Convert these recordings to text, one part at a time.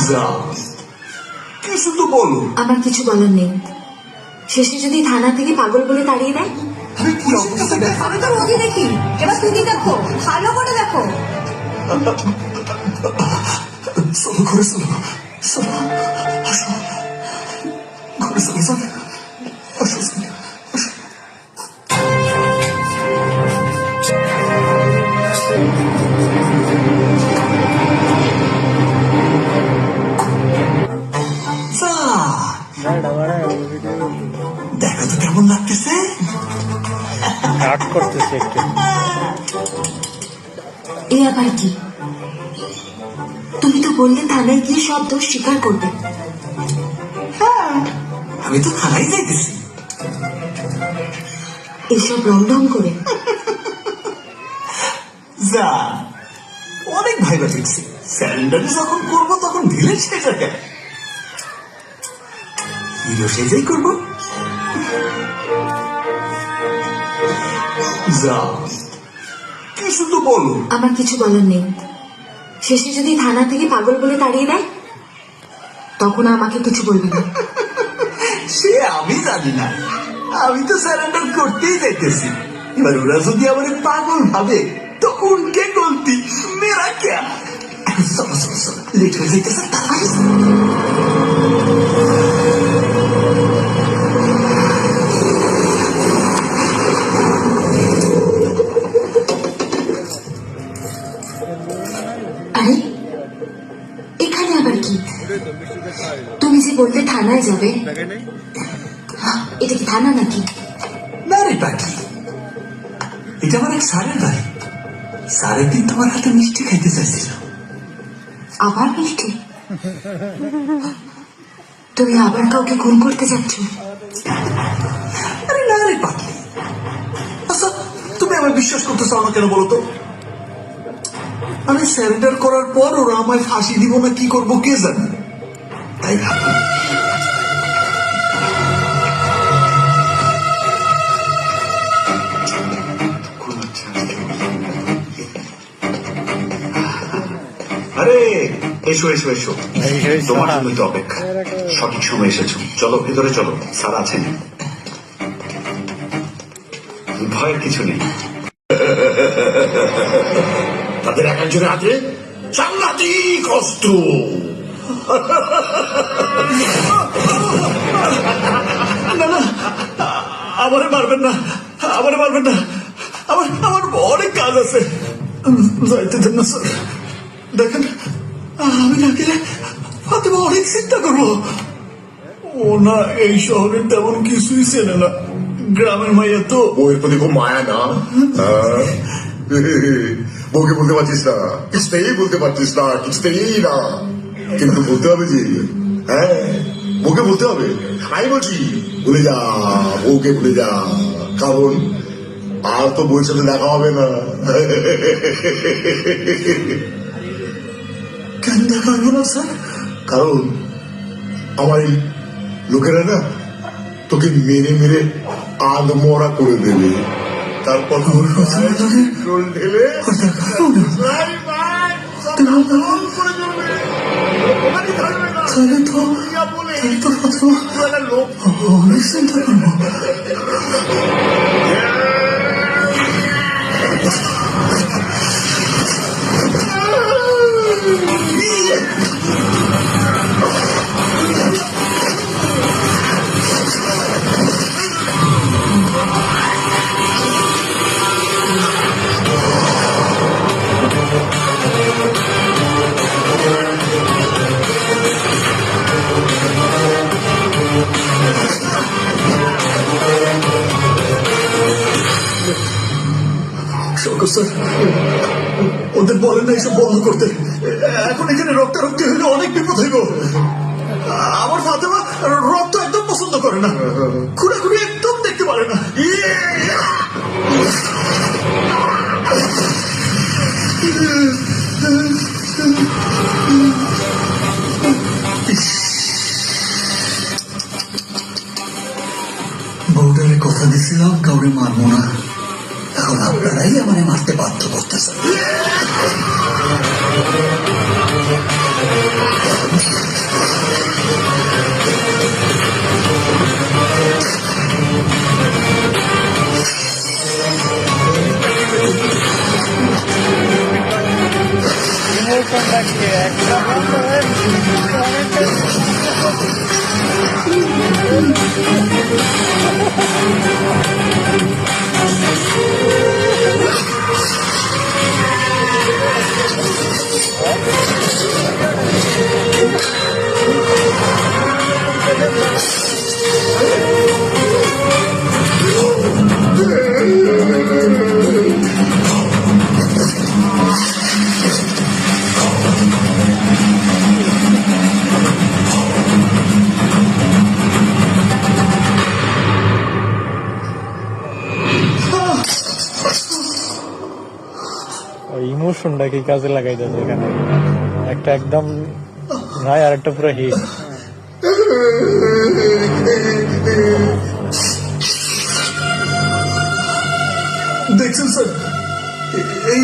যাও, কিছু তো বলো। আমার কিছু বলার নেই। শেষে যদি থানা থেকে পাগল বলে তাড়িয়ে দেয়, আমি কি অবস্থা দেখ। আমি তো রোগী দেখি, এবার তুমি দেখো, ভালো করে দেখো। চলো ঘরে চলো, চলো আসো, ঘরে চলো, চলো আসো, চলো আসো। দেখো তো কেমন লাগতেছে। করতেছে একটু। এ আবার কি? তুমি তো বললে থানায় গিয়ে সব দোষ স্বীকার করবে। আমি তো থানায় যাইতেছি। এসব রমরম করে যা, অনেক ভাইবা দেখছি। স্যারেন্ডারি যখন করবো তখন ঢিলে সেটা কেন, হিরো সেজেই করবো। যাও, কিছু তো বলো। আমার কিছু বলার নেই। শেষে যদি থানা থেকে পাগল বলে তাড়িয়ে দেয়, তখন আমাকে কিছু বলবে না। সে আমি জানি না, আমি তো স্যারেন্ডার করতেই যাইতেছি। এবার ওরা যদি আমার পাগল ভাবে তো উনকে গলতি মেরা ক্যা। চলো চলো চলো, লেট হয়ে যাইতেছে। আরে এখানে আবার কি? তুমি যে বলতে থানায় যাবে, এটা কি থানা নাকি? না রে পাখি, এটা আমার এক স্যারের বাড়ি। স্যার একদিন তোমার হাতে মিষ্টি খাইতে চাইছিল। আবার মিষ্টি? তুমি আবার কাউকে খুন করতে যাচ্ছ? আরে না রে পাখি, আচ্ছা তুমি আমার বিশ্বাস করতে চাও না কেন বলো তো? আমি স্যারেন্ডার করার পর ওরা আমায় ফাঁসি দিব না কি করবো কে জানে, তাই ভাবি। আরে এসো এসো এসো, তোমার জন্যই তো অপেক্ষা। সঠিক সময় এসেছো, চলো ভেতরে চলো, স্যার আছেন। ভয়ের কিছু নেই। তাদের এক একজনের হাতে সাংঘাতিক অস্ত্র। না না, আমারে মারবেন না, আমারে মারবেন না। আমার আমার অনেক কাজ আছে, যাইতে দেন না স্যার। দেখেন, আমি না গেলে ফাতেমা অনেক চিন্তা করবো। ও না এই শহরের তেমন কিছুই চেনে না, গ্রামের মাইয়া তো। বউয়ের প্রতি খুব মায়া না? বউকে বলতে পারছিস না, কিছুতেই বলতে পারছিস না, কিছুতেই না। কিন্তু বলতে হবে যে, হ্যাঁ বউকে বলতে হবে। আমি বলছি ভুলে যা, বউকে ভুলে যা, কারণ আর তো বউয়ের সাথে দেখা হবে না। কেন দেখা হইব না স্যার? কারণ আমার এই লোকেরা না তোকে মেরে মেরে আধমরা করে দেবে, তারপর পেট্রোল ঢেলে লোক অনেক চিন্তা করবো। স্যার, ওদের বলেন না এসব বন্ধ করতে। এখন এখানে রক্তারক্তি হইলে অনেক বিপদ হইব। আমার ফাতেমা রক্ত একদম পছন্দ করে না, খুঁড়াখুড়ি একদম দেখতে পারে না। বউটারে কথা দিছিলাম কাউরে মারবো না, এখন আপনারাই আমারে মারতে বাধ্য করতেছেন। ইমোশনটা কি কাজে লাগাই যাচ্ছে এখানে, একটা একদম নাই আর একটা পুরো হিট। দেখছেন স্যার, এই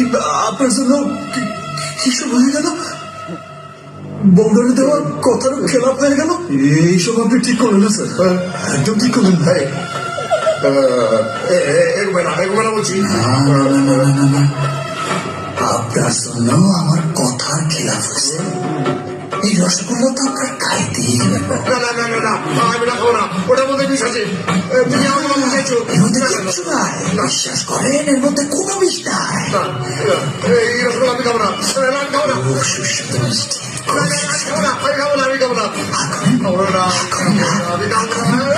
আপনার জন্য কিসব হয়ে গেল, বৌডারে দেওয়া কথার খেলাপ হয়ে গেল। এইসব আপনি ঠিক করলেন না স্যার, একদম ঠিক করলেন ভাই। এগুলো বলছি আপনার জন্য আমার কথার খেলাপ হয়েছে, এই রসগোল্লা তো আপনার খাইতেই হবে। আমি না খাবো না, ওটার মধ্যে বিষ আছে। তুমি আমাকে বুঝাইছো এর মধ্যে কিচ্ছু নাই, বিশ্বাস করেন, এর মধ্যে কোনো বিষ নাই। এই রসগোল্লা আমি খাবো না, আমি খাবো না, খুব সুস্বাদু মিষ্টি। আমি খাবো না, আমি খাবো না, খাবো না, আমি খাবো না।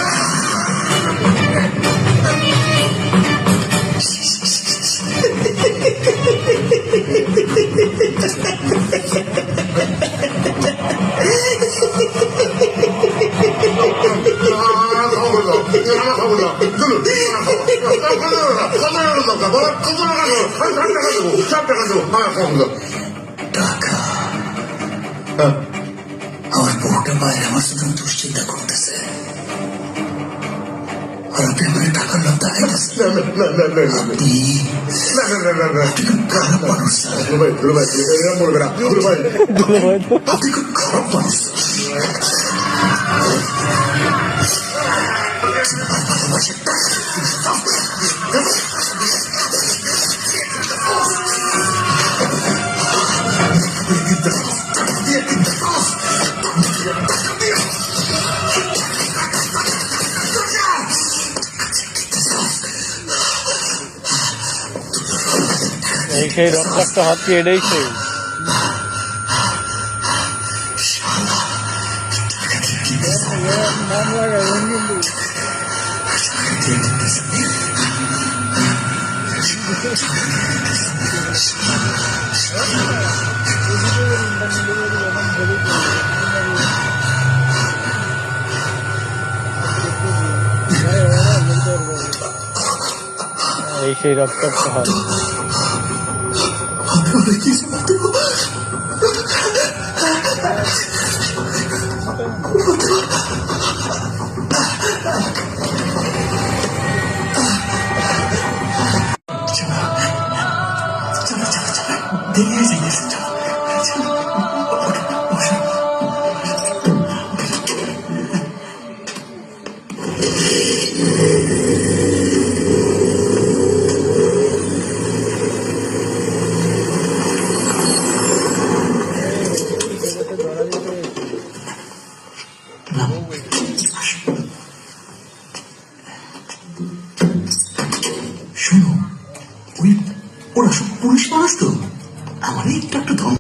টাকা, আমার বউটা বাইরে আমার জন্য দুশ্চিন্তা করতেছে, আর আপনি আমার টাকার লোভ দেখাইতেছেন। আপনি খুব খারাপ মানুষ স্যার, আপনি খুব খারাপ মানুষ। এই সেই রক্তাক্ত হাত কি এটাই সেই? এই সেই রক্তাক্ত হাত। দেরিয়ে যাইতেছে, শোনো, ওরা সব পুলিশ মানুষ তো, আমার একটু একটু ধন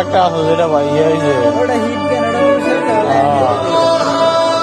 একটা আছে যেটা ভাই ইয়ে হয়েছে ওটা হিট গান, ওটা পুরুষের আহ,